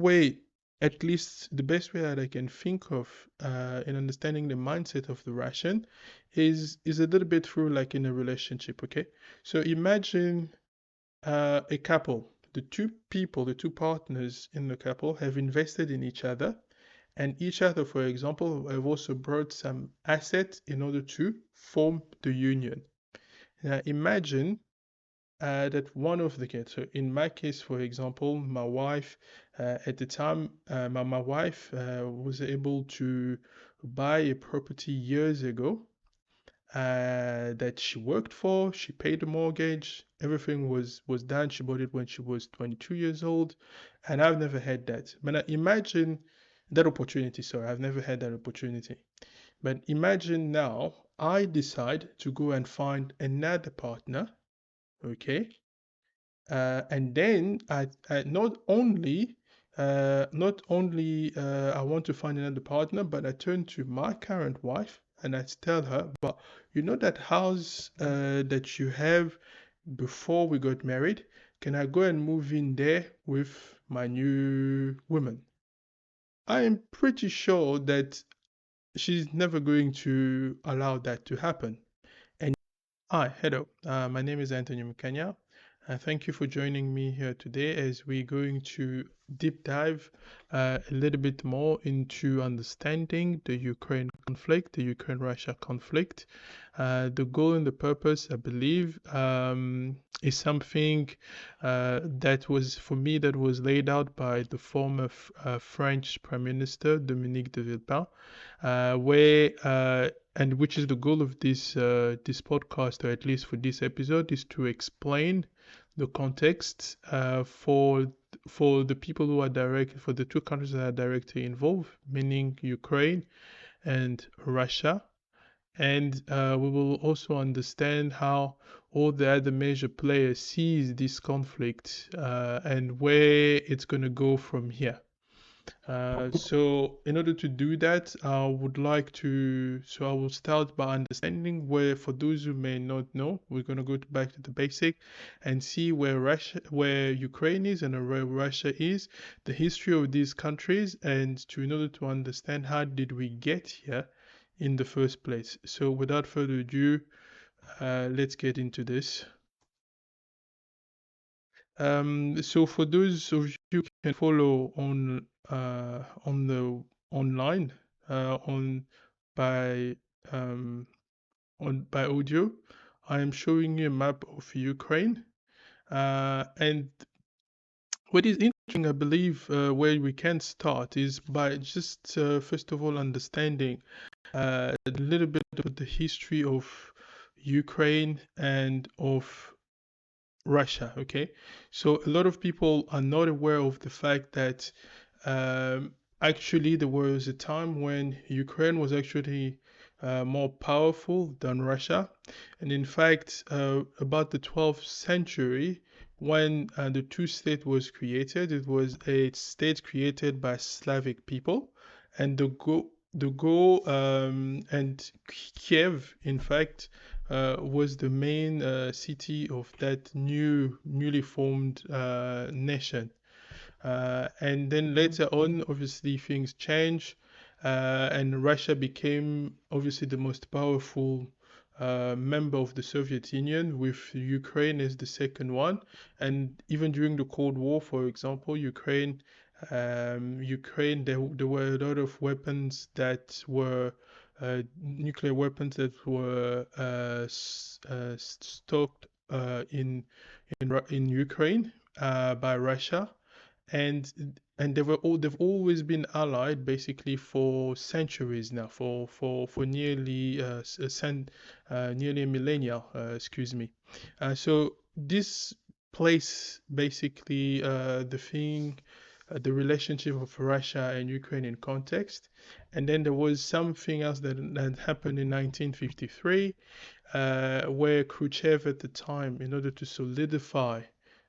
way, at least the best way that I can think of in understanding the mindset of the Russian is a little bit through like in a relationship, okay? So imagine a couple, the two people, the two partners in the couple have invested in each other, and each other, for example, have also brought some assets in order to form the union. Now imagine that one of the kids, so in my case, for example, my wife, at the time, my wife was able to buy a property years ago that she worked for. She paid the mortgage. Everything was done. She bought it when she was 22 years old, and I've never had that. But imagine that opportunity. Sorry, I've never had that opportunity. But imagine now I decide to go and find another partner, okay? And then I not only I want to find another partner, but I turn to my current wife and I tell her, but you know that house that you have before we got married, can I go and move in there with my new woman? I am pretty sure that she's never going to allow that to happen. And hi, hello. My name is Anthony Mukanya. Thank you for joining me here today as we're going to deep dive a little bit more into understanding the Ukraine conflict, the Ukraine-Russia conflict. The goal and the purpose, I believe, is something that was, for me, that was laid out by the former French Prime Minister, Dominique de Villepin, and which is the goal of this podcast, or at least for this episode, is to explain the context for the people who are for the two countries that are directly involved, meaning Ukraine and Russia. And we will also understand how all the other major players sees this conflict and where it's going to go from here. So in order to do that, I will start by understanding where, for those who may not know, we're going to go back to the basic and see where Ukraine is and where Russia is, the history of these countries, and in order to understand how did we get here in the first place. So without further ado, let's get into this. So for those of you who can follow on the online on by um, by audio, I am showing you a map of Ukraine. And what is interesting, I believe, where we can start is by just first of all understanding a little bit of the history of Ukraine and of Russia, okay? So a lot of people are not aware of the fact that actually there was a time when Ukraine was actually more powerful than Russia. And in fact, about the 12th century, when the two state was created, it was a state created by Slavic people. And and Kiev, in fact, was the main city of that newly formed nation. And then later on, obviously, things change, and Russia became obviously the most powerful member of the Soviet Union, with Ukraine as the second one. And even during the Cold War, for example, Ukraine, there were a lot of weapons that were nuclear weapons that were stocked in Ukraine by Russia, and they've always been allied basically for centuries now, for nearly nearly a millennia, excuse me. So this place basically the relationship of Russia and Ukraine in context. And then there was something else that happened in 1953, where Khrushchev at the time, in order to solidify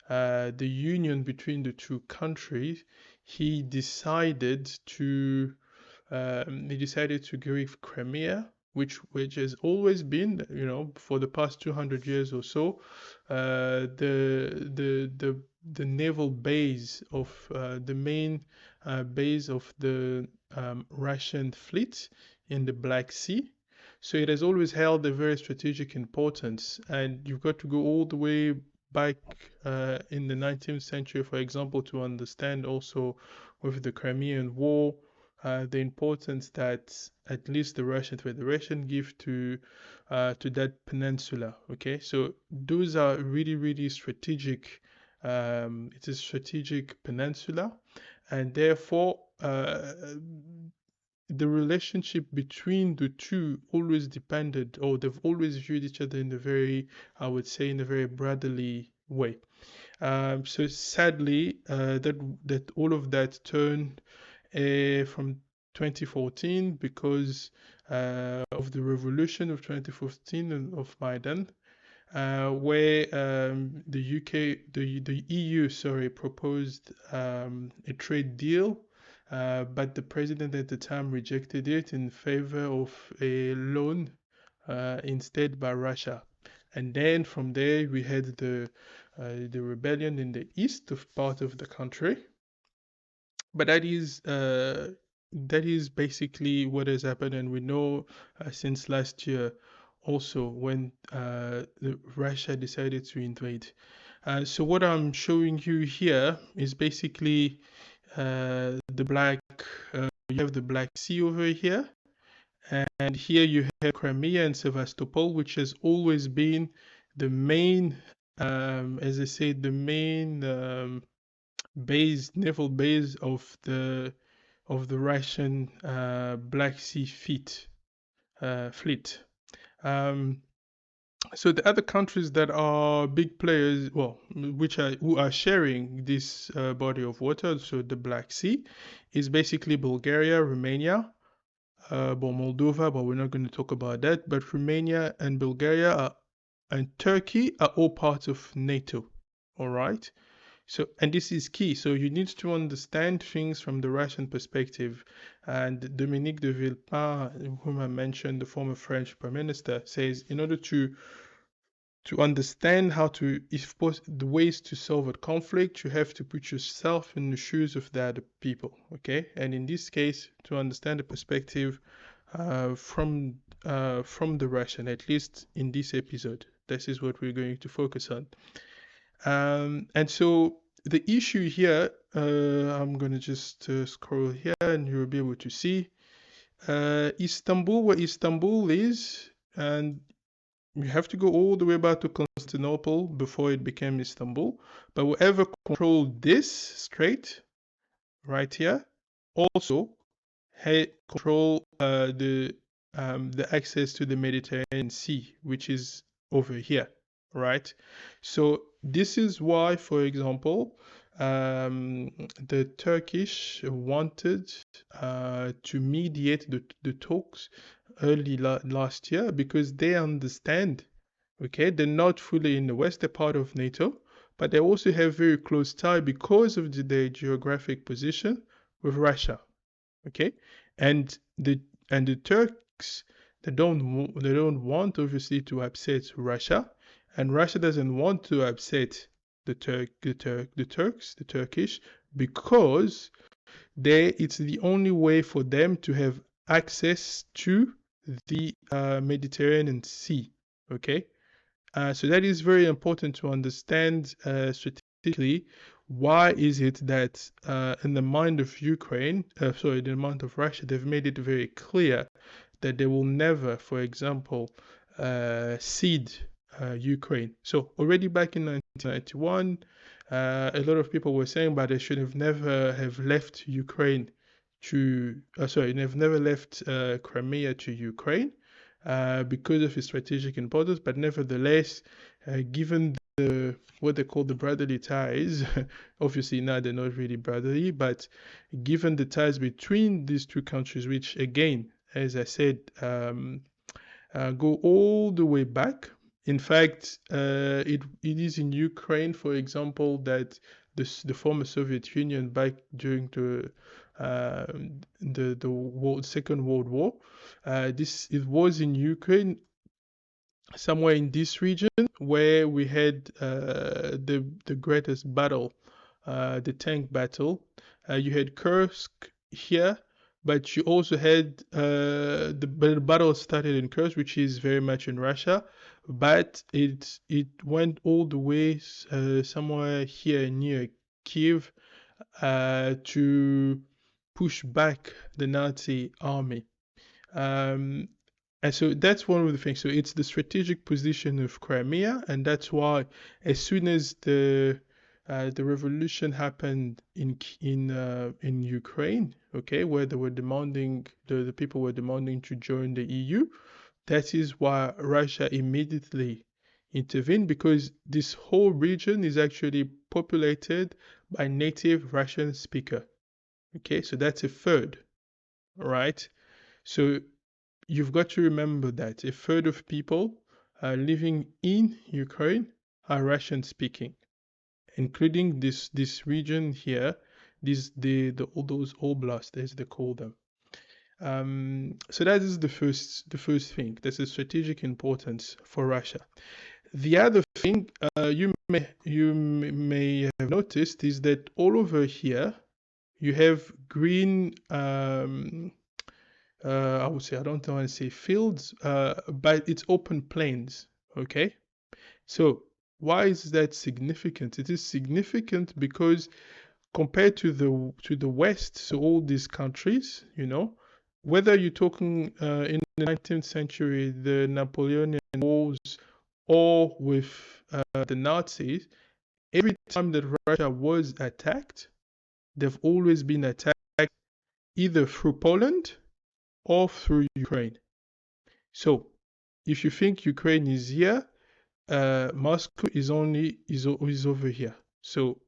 the union between the two countries, he decided to give Crimea, which has always been, for the past 200 years or so, the naval base of the main base of the Russian fleet in the Black Sea. So it has always held a very strategic importance, and you've got to go all the way back in the 19th century, for example, to understand also with the Crimean War, the importance that at least the Russian Federation give to that peninsula. Okay, so those are really, really strategic. It's a strategic peninsula, and therefore the relationship between the two always depended, or they've always viewed each other in a very, I would say, in a very brotherly way. So sadly, that all of that turned from 2014 because of the revolution of 2014 and of Maidan, where the UK, the EU, sorry, proposed a trade deal, but the president at the time rejected it in favor of a loan instead by Russia. And then from there we had the rebellion in the east of part of the country. But that is basically what has happened, and we know since last year also when Russia decided to invade. So what I'm showing you here is basically the black. You have the Black Sea over here, and here you have Crimea and Sevastopol, which has always been the main, as I said, the main naval base of the Russian Black Sea fleet. So the other countries that are big players, well, who are sharing this body of water, so the Black Sea, is basically Bulgaria, Romania, Moldova, but we're not going to talk about that. But Romania and Bulgaria and Turkey are all parts of NATO. All right. So, and this is key. So you need to understand things from the Russian perspective. And Dominique de Villepin, whom I mentioned, the former French Prime Minister, says in order to understand how to, if the ways to solve a conflict, you have to put yourself in the shoes of the other people. Okay, and in this case, to understand the perspective from the Russian, at least in this episode, this is what we're going to focus on. And so the issue here, I'm going to just scroll here and you'll be able to see Istanbul, where Istanbul is, and you have to go all the way back to Constantinople before it became Istanbul. But whoever controlled this strait right here also had control the access to the Mediterranean Sea, which is over here, right? So this is why, for example, the Turkish wanted to mediate the talks early last year because they understand, okay, they're not fully in the West, they're part of NATO, but they also have very close tie because of their geographic position with Russia, okay, and the Turks, they don't want obviously to upset Russia, and Russia doesn't want to upset the Turkish, because it's the only way for them to have access to the Mediterranean Sea. Okay, so that is very important to understand strategically. Why is it that in the mind of in the mind of Russia, they've made it very clear that they will never, for example, cede Ukraine. So already back in 1991, a lot of people were saying, but they should have never have left Ukraine they've never left Crimea to Ukraine because of its strategic importance. But nevertheless, given what they call the brotherly ties, obviously now they're not really brotherly, but given the ties between these two countries, which again, as I said, go all the way back. In fact, it is in Ukraine, for example, that the former Soviet Union back during uh, the Second World War. This it was in Ukraine, somewhere in this region, where we had the greatest battle, the tank battle. You had Kursk here, but you also had the battle started in Kursk, which is very much in Russia, but it went all the way somewhere here near Kiev to push back the Nazi army. Um, and so that's one of the things. So it's the strategic position of Crimea, and that's why as soon as the revolution happened in Ukraine, okay, where they were demanding the people were demanding to join the EU, that is why Russia immediately intervened, because this whole region is actually populated by native Russian speaker. Okay, so that's a third, right? So you've got to remember that a third of people living in Ukraine are Russian speaking, including this region here, the all those oblasts as they call them. So that is the first thing. That's a strategic importance for Russia. The other thing you may have noticed is that all over here you have green. I would say, I don't want to say fields, but it's open plains. Okay, so why is that significant? It is significant because compared to the West, so all these countries, whether you're talking in the 19th century, the Napoleonic Wars, or with the Nazis, every time that Russia was attacked, they've always been attacked either through Poland or through Ukraine. So if you think Ukraine is here, Moscow is over here. So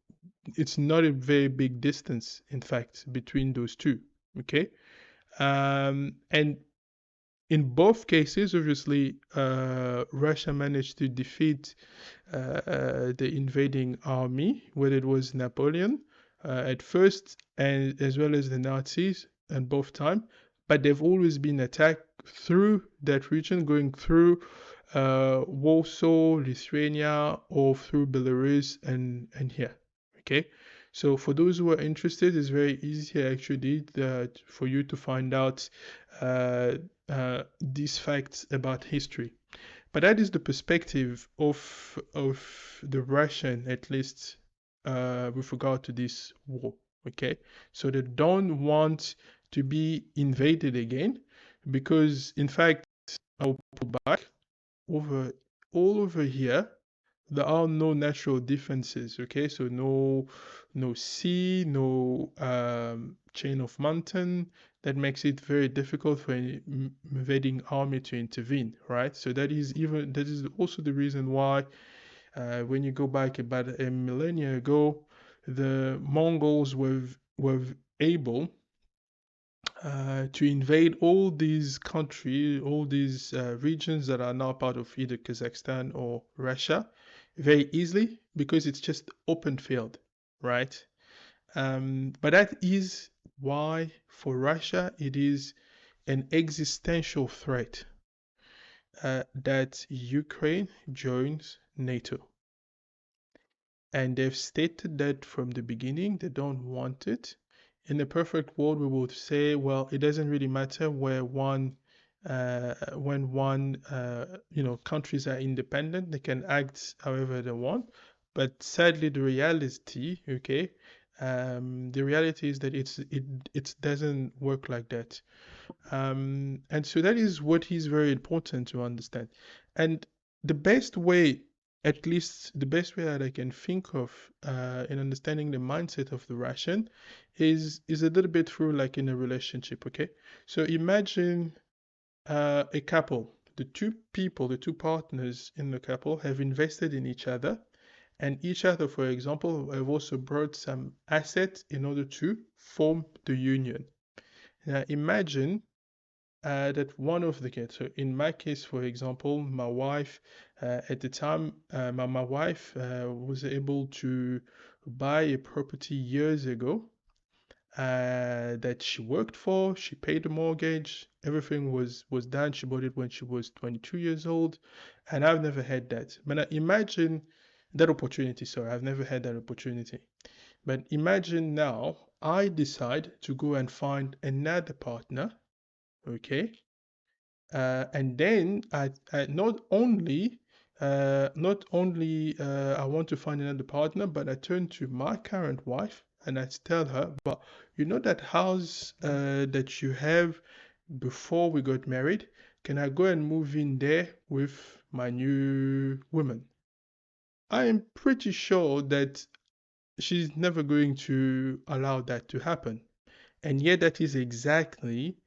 it's not a very big distance, in fact, between those two. Okay, and in both cases, obviously, Russia managed to defeat the invading army, whether it was Napoleon at first, and as well as the Nazis at both time. But they've always been attacked through that region, going through Warsaw, Lithuania, or through Belarus and here. Okay, so for those who are interested, it's very easy actually for you to find out uh, these facts about history. But that is the perspective of the Russian, at least with regard to this war. Okay, so they don't want to be invaded again, because in fact, I'll pull back over all over here. There are no natural defenses. Okay, so no sea, no chain of mountain. That makes it very difficult for an invading army to intervene, right? So that is also the reason why when you go back about a millennia ago, the Mongols were able to invade all these countries, all these regions that are now part of either Kazakhstan or Russia very easily, because it's just open field, right? But that is why for Russia it is an existential threat that Ukraine joins NATO. And they've stated that from the beginning they don't want it. In a perfect world, we would say, well, it doesn't really matter when countries are independent, they can act however they want. But sadly, the reality, okay, the reality is that it doesn't work like that. And so that is what is very important to understand. And the best way, at least the best way that I can think of in understanding the mindset of the Russian is a little bit through like in a relationship, okay? So imagine a couple. The two partners in the couple have invested in each other, and each other, for example, have also brought some assets in order to form the union. Now imagine that one of the kids, so in my case, for example, my wife At the time, my wife was able to buy a property years ago that she worked for. She paid the mortgage. Everything was done. She bought it when she was 22 years old, and I've never had that. But imagine that opportunity. Sorry, I've never had that opportunity. But imagine now I decide to go and find another partner, okay? And then I not only I want to find another partner, but I turn to my current wife and I tell her, but you know that house that you have before we got married, can I go and move in there with my new woman? I am pretty sure that she's never going to allow that to happen. And yet that is exactly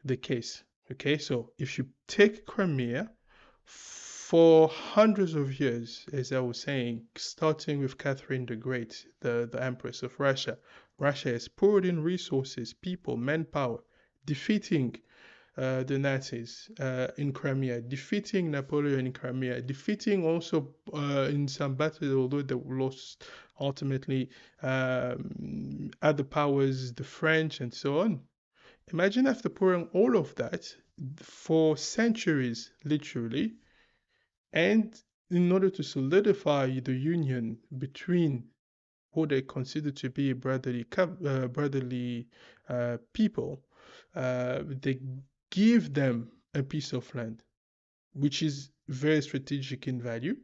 the case. Okay, so if you take Crimea, for hundreds of years, as I was saying, starting with Catherine the Great, the Empress of Russia, Russia has poured in resources, people, manpower, defeating the Nazis in Crimea, defeating Napoleon in Crimea, defeating also in some battles, although they lost ultimately other powers, the French, and so on. Imagine after pouring all of that for centuries, literally, and in order to solidify the union between who they consider to be brotherly people, they give them a piece of land, which is very strategic in value.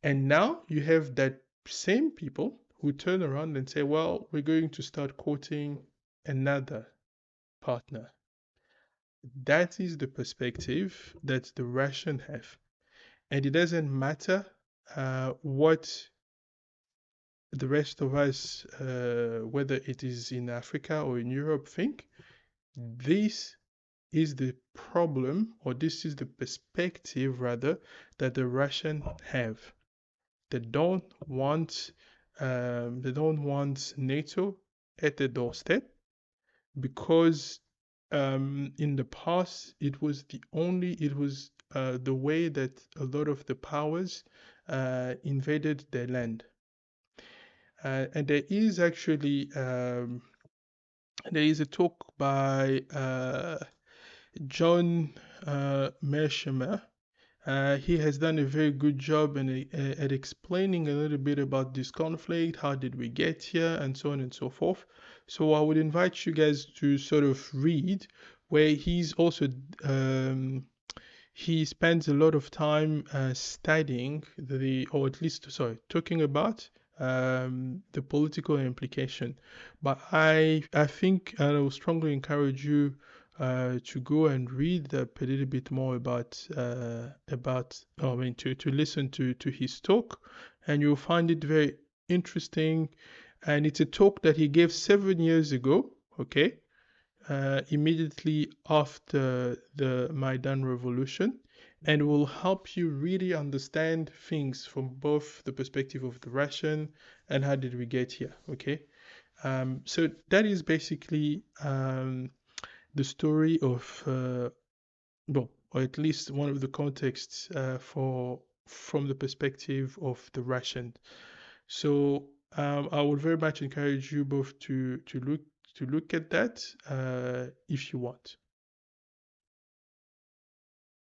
And now you have that same people who turn around and say, well, we're going to start courting another partner. That is the perspective that the Russian have. And it doesn't matter what the rest of us, whether it is in Africa or in Europe, think. This is the problem, or this is the perspective rather, that the Russian have. They don't want, they don't want NATO at the doorstep because in the past it was the way that a lot of the powers invaded their land. And there is a talk by John Mearsheimer. He has done a very good job at explaining a little bit about this conflict, how did we get here, and so on and so forth. So I would invite you guys to sort of read, where he's also he spends a lot of time studying or at least, sorry, talking about the political implication. But I think I will strongly encourage you to go and read a little bit more I mean, to listen to his talk, and you'll find it very interesting. And it's a talk that he gave 7 years ago, okay, immediately after the Maidan revolution, and will help you really understand things from both the perspective of the Russian and how did we get here, okay? So that is basically the story of, well, or at least one of the contexts from the perspective of the Russian. So I would very much encourage you both to look at that if you want.